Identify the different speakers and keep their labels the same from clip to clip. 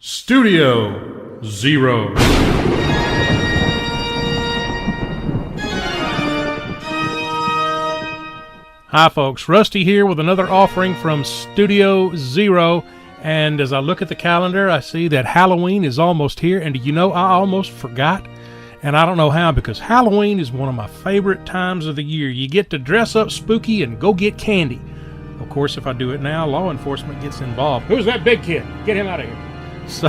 Speaker 1: Studio Zero. Hi folks, Rusty here with another offering from Studio Zero, and as I look at the calendar I see that Halloween is almost here, and you know, I almost forgot, and I don't know how, because Halloween is one of my favorite times of the year. You get to dress up spooky and go get candy. Of course, if I do it now, law enforcement gets involved. Who's that big kid? Get him out of here. So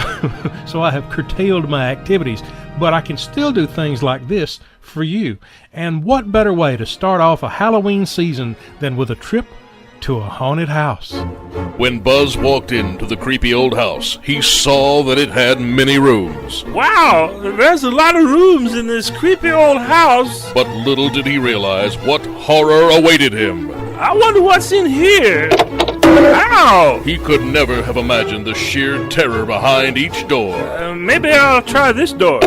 Speaker 1: I have curtailed my activities, but I can still do things like this for you. And what better way to start off a Halloween season than with a trip to a haunted house?
Speaker 2: When Buzz walked into the creepy old house, he saw that it had many rooms.
Speaker 3: Wow, there's a lot of rooms in this creepy old house.
Speaker 2: But little did he realize what horror awaited him.
Speaker 3: I wonder what's in here. Ow!
Speaker 2: He could never have imagined the sheer terror behind each door.
Speaker 3: Maybe I'll try this door.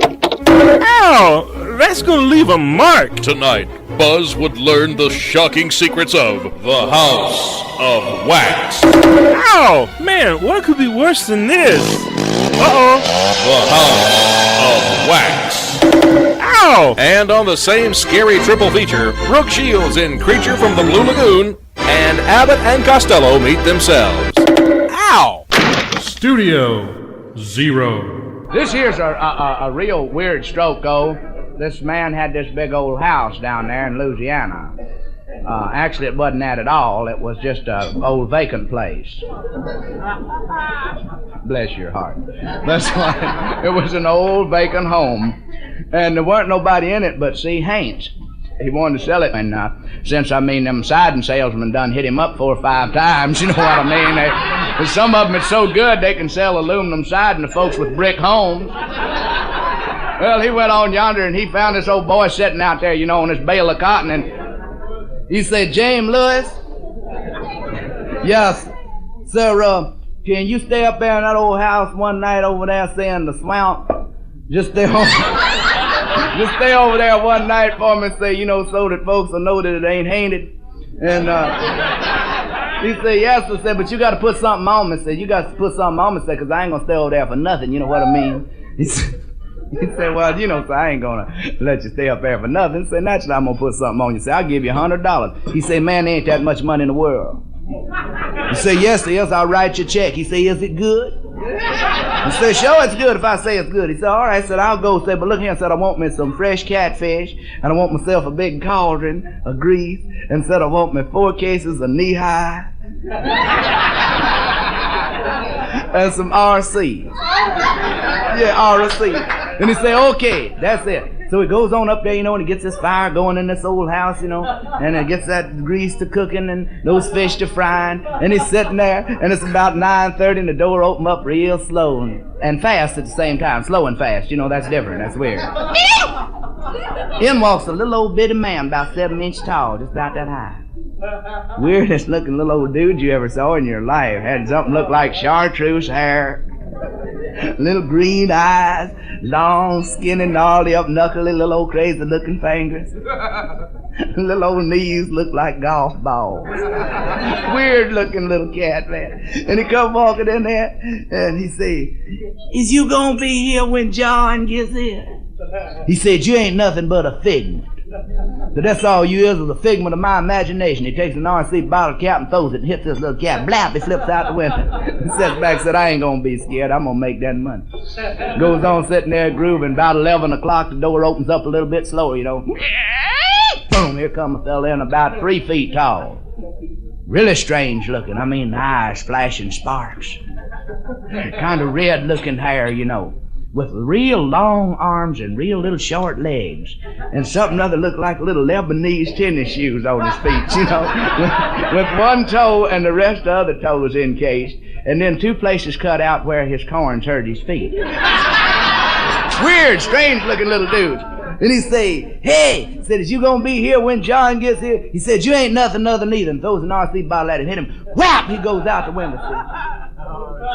Speaker 3: Ow! That's gonna leave a mark.
Speaker 2: Tonight, Buzz would learn the shocking secrets of the House of Wax.
Speaker 3: Ow! Man, what could be worse than this? Uh-oh.
Speaker 2: The House of Wax.
Speaker 3: Ow!
Speaker 2: And on the same scary triple feature, Brooke Shields in Creature from the Blue Lagoon and Abbott and Costello meet themselves. Ow!
Speaker 1: Studio Zero.
Speaker 4: This here's a real weird stroke, though. This man had this big old house down there in Louisiana. Actually, it wasn't that at all. It was just an old vacant place. Bless your heart. That's why it was an old vacant home. And there weren't nobody in it but C. Haines. He wanted to sell it, and since, them siding salesmen done hit him up 4 or 5 times, you know what I mean? Some of them it's so good they can sell aluminum siding to folks with brick homes. Well, he went on yonder, and he found this old boy sitting out there, you know, on this bale of cotton, and he said, "James Lewis?" "Yes, sir, can you stay up there in that old house one night over there, say in the swamp? Just stay over there one night for me, say, you know, so that folks will know that it ain't haunted." And he said, "Yes, sir," said, "but you got to put something on me," said, "you got to put something on me," said, "because I ain't going to stay over there for nothing, you know what I mean?" He said, "Well, you know, so I ain't going to let you stay up there for nothing." He said, "Naturally, I'm going to put something on you." He said, "I'll give you $100. He said, "Man, there ain't that much money in the world." He said, "Yes, sir, yes, I'll write you a check." He said, "Is it good?" He said, "Sure, it's good if I say it's good." He said, "All right," said, "I'll go." Said, "But look here," said, "I want me some fresh catfish, and I want myself a big cauldron of grease, and said, I want me 4 cases of knee-high, and some RC. Yeah, RC. And he said, "Okay, that's it." So he goes on up there, you know, and he gets this fire going in this old house, you know, and he gets that grease to cooking and those fish to frying, and he's sitting there, and it's about 9:30, and the door opened up real slow and fast at the same time. Slow and fast, you know, that's different, that's weird. In walks a little old bitty man about 7 inches tall, just about that high. Weirdest looking little old dude you ever saw in your life. Had something look like chartreuse hair, little green eyes, long, skinny, gnarly, up-knuckly, little old crazy-looking fingers. Little old knees look like golf balls. Weird-looking little cat, man. And he come walking in there, and he say, "Is you gonna be here when John gets here?" He said, "You ain't nothing but a figment. So that's all you is a figment of my imagination." He takes an RC bottle cap and throws it and hits this little cat. Blap, he flips out the window. He sits back and said, "I ain't gonna be scared. I'm gonna make that money." Goes on sitting there grooving. About 11 o'clock, the door opens up a little bit slower, you know. Boom, here come a fella in about 3 feet tall. Really strange looking. Eyes flashing sparks. Kind of red looking hair, you know, with real long arms and real little short legs, and something other looked like little Lebanese tennis shoes on his feet, you know, with one toe and the rest of the other toes encased, and then 2 places cut out where his corns hurt his feet. Weird, strange-looking little dude. And he say, "Hey," said, "is you gonna be here when John gets here?" He said, "You ain't nothing other neither," and throws an RC bottle at him, hit him. Whap! He goes out the window. See?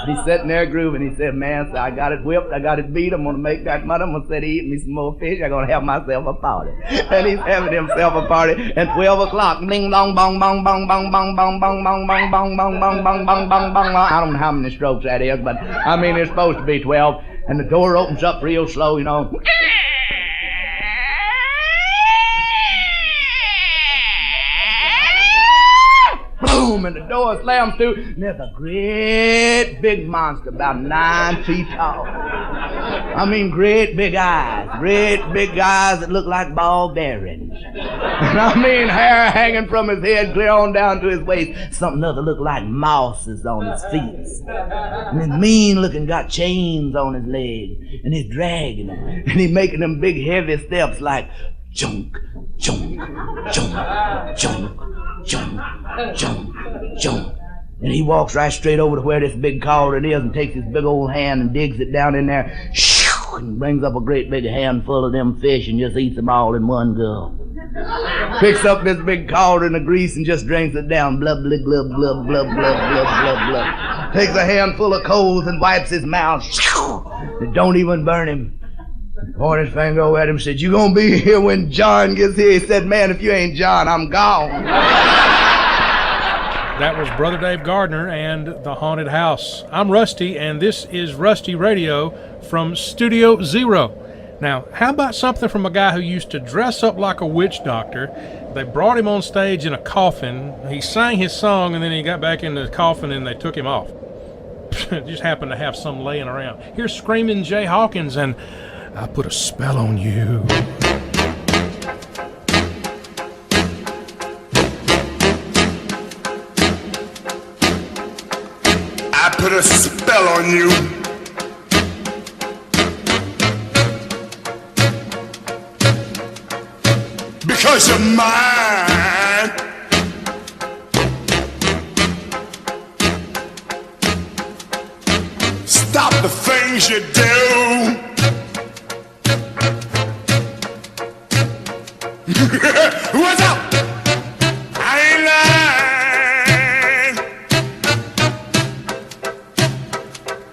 Speaker 4: He's sitting there grooving. He said, man, so I got it whipped, I got it beat, I'm going to make that money, I'm going to sit eat me some more fish, I'm going to have myself a party. And he's having himself a party at 12 o'clock. Ding, dong, bong, bong, bong, bong, bong, bong, bong, bong, bong, bong, bong, bong, bong, bong, bong, bong. I don't know how many strokes that is, but I mean, it's supposed to be 12. And the door opens up real slow, you know. Boom, and the door slams to, and there's a great big monster about 9 feet tall. I mean, great big eyes that look like ball bearings. And I mean, hair hanging from his head clear on down to his waist. Something other look like mosses on his feet. And his mean looking got chains on his legs, and he's dragging them, and he's making them big heavy steps like junk, junk, junk, junk. Jump, jump, jump. And he walks right straight over to where this big cauldron is and takes his big old hand and digs it down in there, and brings up a great big handful of them fish and just eats them all in one go. Picks up this big cauldron of grease and just drinks it down. Blub, blub, blub, blub, blub, blub, blub, blub, blub. Takes a handful of coals and wipes his mouth. It don't even burn him. Pointed his finger over at him and said, you gonna be here when John gets here? He said, man, if you ain't John, I'm gone.
Speaker 1: That was Brother Dave Gardner and The Haunted House. I'm Rusty, and this is Rusty Radio from Studio Zero. Now, how about something from a guy who used to dress up like a witch doctor? They brought him on stage in a coffin. He sang his song, and then he got back in the coffin, and they took him off. Just happened to have some laying around. Here's Screaming Jay Hawkins, and I put a spell on you.
Speaker 5: I put a spell on you. Because you're mine. Stop the things you do. What's up? I ain't lying.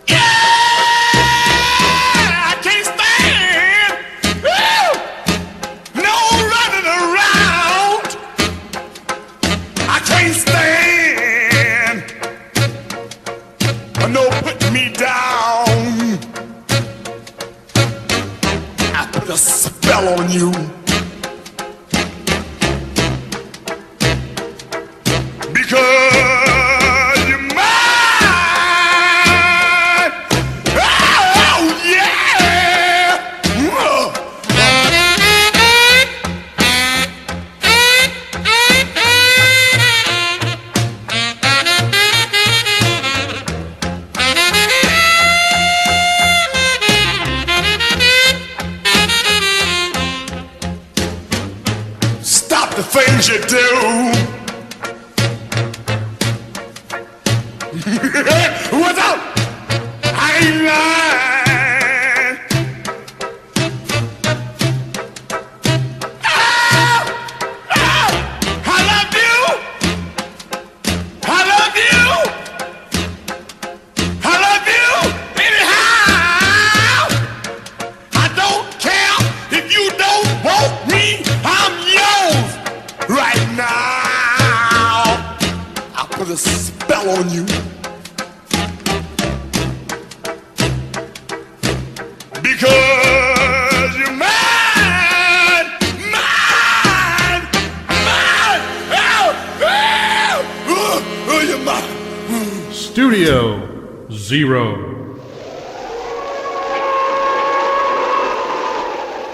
Speaker 5: Yeah, I can't stand. Woo! No running around. I can't stand. No putting me down. I put a spell on you. Because you're mine. Oh, yeah. Stop the things you do. What's up? I ain't lying. Oh, oh, I love you. I love you. I love you. Anyhow, I don't care if you don't want me. I'm yours right now. I put a spell on you. Because you're mine, mine, mine. Oh, you're mine.
Speaker 1: Studio Zero.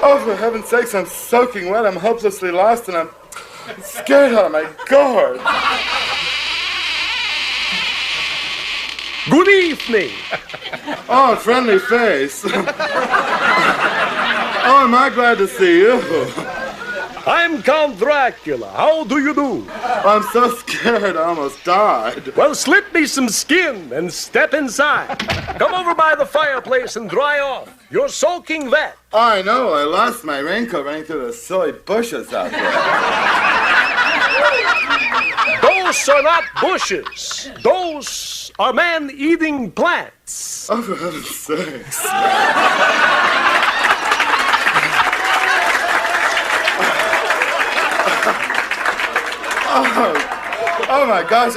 Speaker 6: Oh, for heaven's sakes, I'm soaking wet. I'm hopelessly lost, and I'm scared out of my gourd.
Speaker 3: Good evening.
Speaker 6: Oh, friendly face. Oh, am I glad to see you.
Speaker 3: I'm Count Dracula. How do you do?
Speaker 6: I'm so scared I almost died.
Speaker 3: Well, slip me some skin and step inside. Come over by the fireplace and dry off. You're soaking wet.
Speaker 6: I know, I lost my raincoat running through the silly bushes out there.
Speaker 3: Those are not bushes. Those are man-eating plants.
Speaker 6: Oh, for heaven's sakes. Oh my gosh,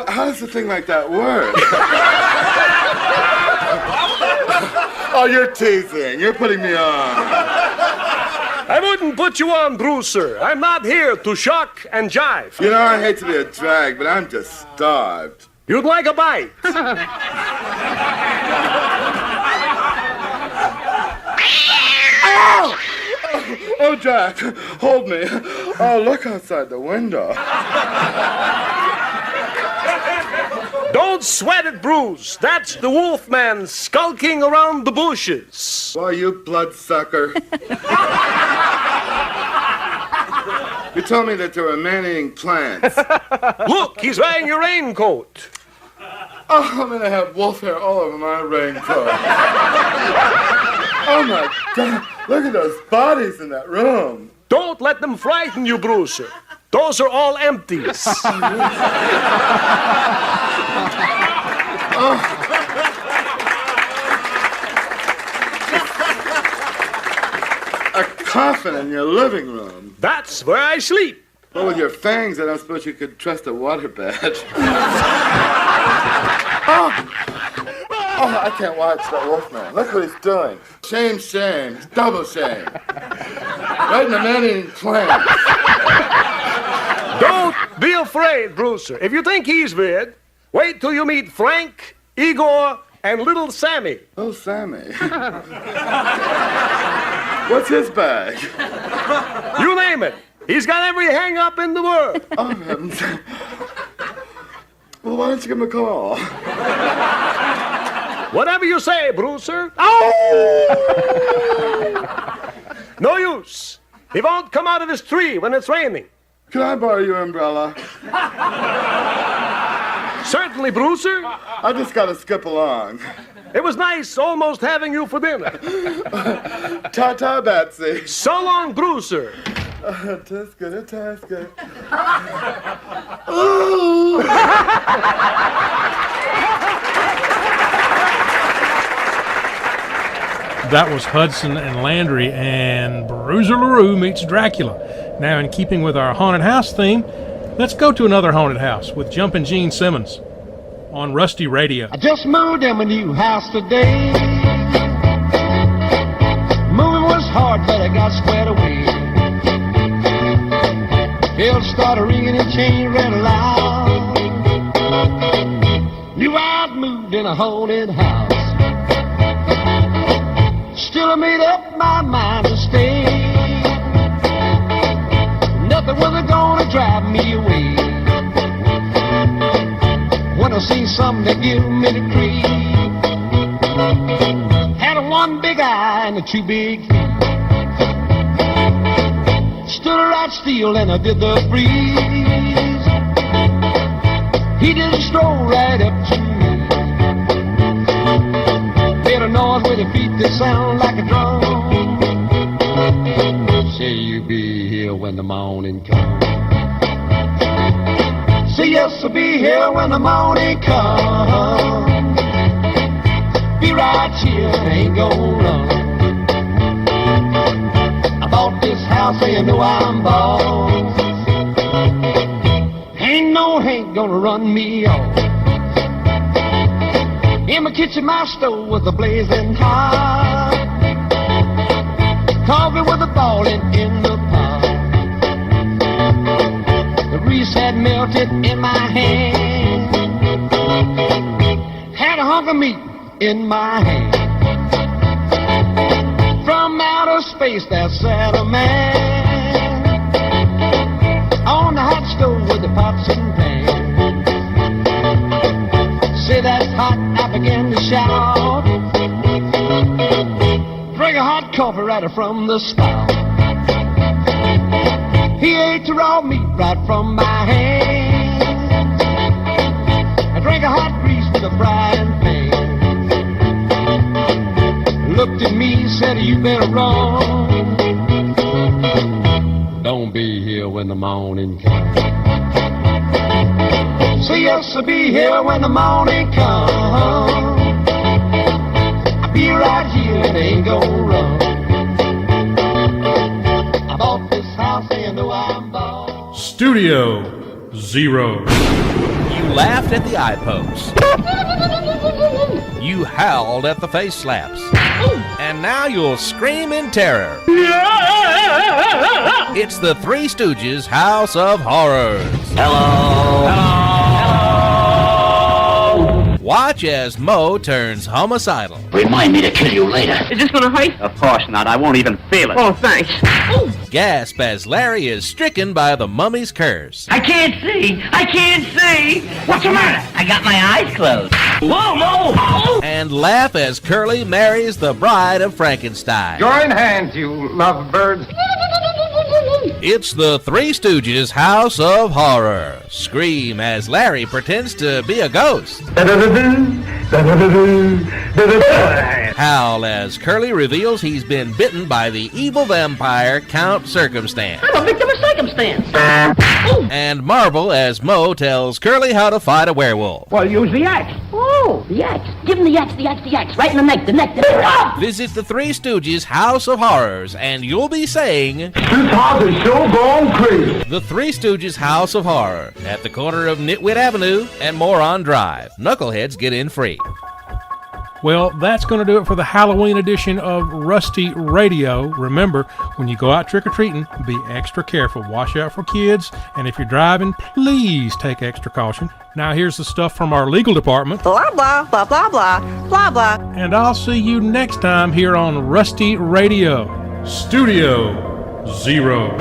Speaker 6: how does a thing like that work? Oh, you're teasing. You're putting me on.
Speaker 3: I wouldn't put you on, Brewster. I'm not here to shock and jive.
Speaker 6: You know, I hate to be a drag, but I'm just starved.
Speaker 3: You'd like a bite.
Speaker 6: Ow! Oh, Jack, hold me. Oh, look outside the window.
Speaker 3: Don't sweat it, Bruce. That's the wolfman skulking around the bushes.
Speaker 6: Why, you bloodsucker. You told me that there were man-eating plants.
Speaker 3: Look, he's wearing your raincoat.
Speaker 6: Oh, I'm gonna have wolf hair all over my raincoat. Oh my God, look at those bodies in that room.
Speaker 3: Don't let them frighten you, Brewster. Those are all empties.
Speaker 6: A coffin in your living room.
Speaker 3: That's where I sleep.
Speaker 6: Well, with your fangs, I don't suppose you could trust a waterbed. Oh, I can't watch that wolfman. Look what he's doing. Shame, shame. Double shame. Right in the man-eating plant.
Speaker 3: Don't be afraid, Brewster. If you think he's weird, wait till you meet Frank, Igor, and little Sammy.
Speaker 6: Oh, Sammy. What's his bag?
Speaker 3: You name it. He's got every hang-up in the world.
Speaker 6: Oh, heavens. Well, why don't you give him a call?
Speaker 3: Whatever you say, Brewster. Oh! No use. He won't come out of his tree when it's raining.
Speaker 6: Can I borrow your umbrella?
Speaker 3: Certainly, Brewster.
Speaker 6: I just gotta skip along.
Speaker 3: It was nice almost having you for dinner.
Speaker 6: Ta-ta, Betsy.
Speaker 3: So long, Brewster.
Speaker 6: Tuska, Tuska.
Speaker 1: That was Hudson and Landry and Bruiser LaRue meets Dracula. Now, in keeping with our haunted house theme, let's go to another haunted house with Jumpin' Gene Simmons on Rusty Radio.
Speaker 7: I just moved in my new house today. Moving was hard, but I got squared away. Bells started ringing and chains ran loud. Knew I'd moved in a haunted house. Still I made up my mind to stay. Nothing was gonna drive me away. When I seen something that give me the creep. Had a one big eye and a two big feet. Stood right still and I did the freeze. He did a stroll right up to me. Made a noise with your feet that sound like a drum. Say you be here when the morning comes. Say yes, I'll be here when the morning comes. Be right here, ain't gonna run. I bought this house, so you know I'm boss. Ain't no Hank gonna run me off. In my kitchen, my stove was a blazing hot. Coffee was a boiling in the pot. The grease had melted in my hand. Had a hunk of meat in my hand. From outer space there sat a man on the hot stove with the pots and pans. Say that's hot, I began to shout. Drink a hot coffee right from the spout. He ate the raw meat right from my hand. I drank a hot grease with a frying pan. Looked at me, said you better run. Don't be here when the morning comes. say yes, I'll be here when the morning comes. I'll be right here and ain't gonna run. I bought this house and though I'm bought.
Speaker 1: Studio Zero.
Speaker 2: You laughed at the eye post. You howled at the face slaps. And now you'll scream in terror. It's the Three Stooges House of Horrors.
Speaker 8: Hello.
Speaker 2: Watch as Mo turns homicidal.
Speaker 8: Remind me to kill you later.
Speaker 9: Is this gonna hurt?
Speaker 8: Of course not. I won't even feel it.
Speaker 9: Oh, thanks.
Speaker 2: Gasp as Larry is stricken by the mummy's curse.
Speaker 9: I can't see. I can't see. What's the matter? I got my eyes closed. Whoa, no.
Speaker 2: And laugh as Curly marries the bride of Frankenstein.
Speaker 10: Join hands, you lovebirds.
Speaker 2: It's the Three Stooges House of Horror. Scream as Larry pretends to be a ghost. Howl as Curly reveals he's been bitten by the evil vampire Count Circumstance.
Speaker 9: I'm a victim of circumstance.
Speaker 2: And marvel as Mo tells Curly how to fight a werewolf.
Speaker 10: Well, use the axe.
Speaker 9: Oh, the axe. Give him the axe, the axe, the axe. Right in the neck, the neck, the neck. Ah!
Speaker 2: Visit the Three Stooges House of Horrors and you'll be saying,
Speaker 10: This house is so gone crazy.
Speaker 2: The Three Stooges House of Horror at the corner of Nitwit Avenue and Moron Drive. Knuckleheads get in free.
Speaker 1: Well, that's going to do it for the Halloween edition of Rusty Radio. Remember, when you go out trick-or-treating, be extra careful. Watch out for kids, and if you're driving, please take extra caution. Now, here's the stuff from our legal department.
Speaker 11: Blah, blah, blah, blah, blah, blah, blah.
Speaker 1: And I'll see you next time here on Rusty Radio. Studio Zero.